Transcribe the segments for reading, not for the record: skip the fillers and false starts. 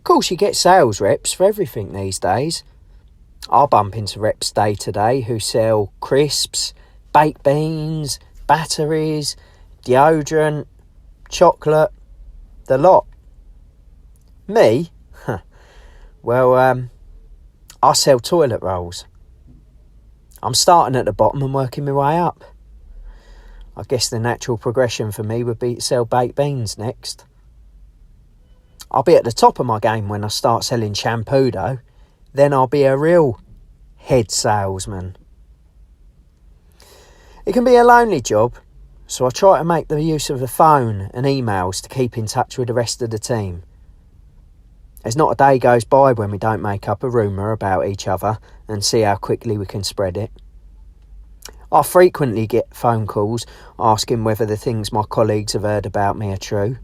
Of course, you get sales reps for everything these days. I bump into reps day to day who sell crisps, baked beans, batteries, deodorant, chocolate, the lot. Me? Well, I sell toilet rolls. I'm starting at the bottom and working my way up. I guess the natural progression for me would be to sell baked beans next. I'll be at the top of my game when I start selling shampoo though. Then I'll be a real head salesman. It can be a lonely job, so I try to make the use of the phone and emails to keep in touch with the rest of the team. There's not a day goes by when we don't make up a rumour about each other and see how quickly we can spread it. I frequently get phone calls asking whether the things my colleagues have heard about me are true.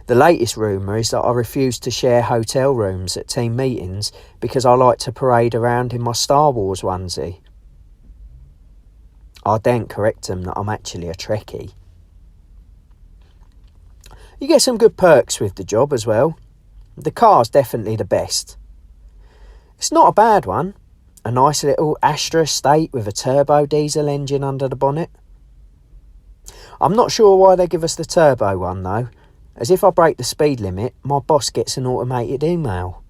The latest rumour is that I refuse to share hotel rooms at team meetings because I like to parade around in my Star Wars onesie. I then correct them that I'm actually a Trekkie. You get some good perks with the job as well. The car's definitely the best. It's not a bad one. A nice little Astra Estate with a turbo diesel engine under the bonnet. I'm not sure why they give us the turbo one though, as if I break the speed limit, my boss gets an automated email.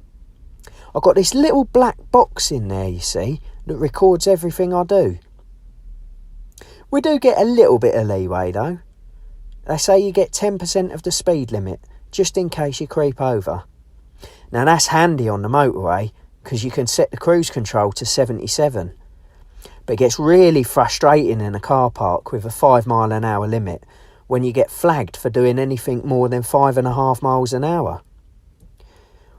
I've got this little black box in there, you see, that records everything I do. We do get a little bit of leeway though. They say you get 10% of the speed limit, just in case you creep over. Now that's handy on the motorway, because you can set the cruise control to 77. But it gets really frustrating in a car park with a 5 mile an hour limit when you get flagged for doing anything more than 5.5 miles an hour.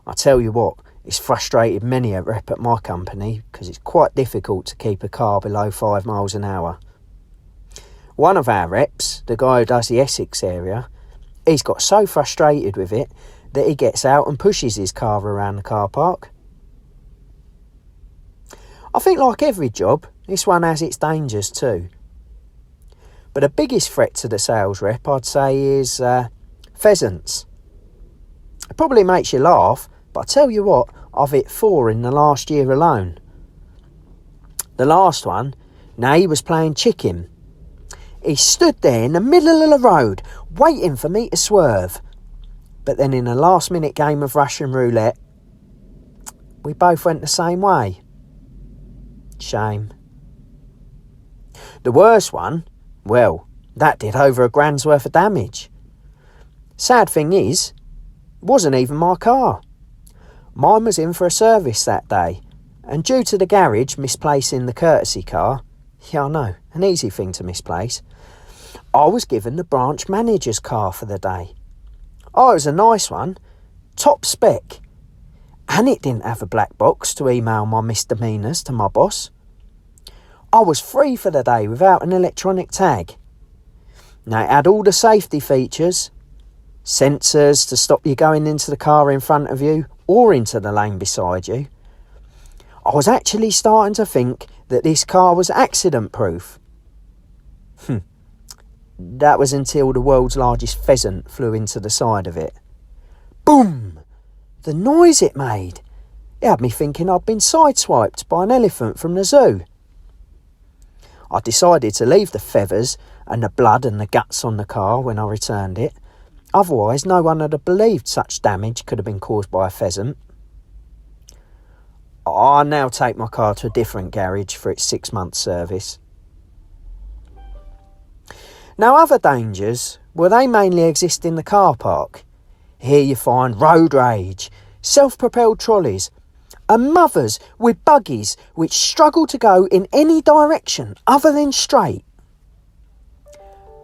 I tell you what, it's frustrated many a rep at my company because it's quite difficult to keep a car below 5 miles an hour. One of our reps, the guy who does the Essex area, he's got so frustrated with it that he gets out and pushes his car around the car park. I think like every job, this one has its dangers too. But the biggest threat to the sales rep, I'd say, is pheasants. It probably makes you laugh, but I tell you what, I've hit 4 in the last year alone. The last one, now he was playing chicken. He stood there in the middle of the road, waiting for me to swerve. But then in a last-minute game of Russian roulette, we both went the same way. Shame. The worst one, well, that did over £1,000's worth of damage. Sad thing is, it wasn't even my car. Mine was in for a service that day, and due to the garage misplacing the courtesy car, yeah I know, an easy thing to misplace, I was given the branch manager's car for the day. Oh, it was a nice one, top spec, and it didn't have a black box to email my misdemeanours to my boss. I was free for the day without an electronic tag. Now it had all the safety features, sensors to stop you going into the car in front of you or into the lane beside you. I was actually starting to think that this car was accident proof. That was until the world's largest pheasant flew into the side of it. Boom! The noise it made. It had me thinking I'd been sideswiped by an elephant from the zoo. I decided to leave the feathers and the blood and the guts on the car when I returned it. Otherwise, no one would have believed such damage could have been caused by a pheasant. I now take my car to a different garage for its 6-month service. Now other dangers, well, they mainly exist in the car park. Here you find road rage, self-propelled trolleys, and mothers with buggies which struggle to go in any direction other than straight.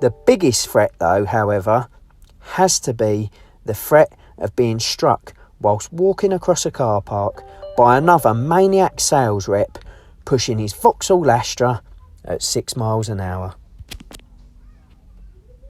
The biggest threat though, however, has to be the threat of being struck whilst walking across a car park by another maniac sales rep pushing his Vauxhall Astra at 6 miles an hour.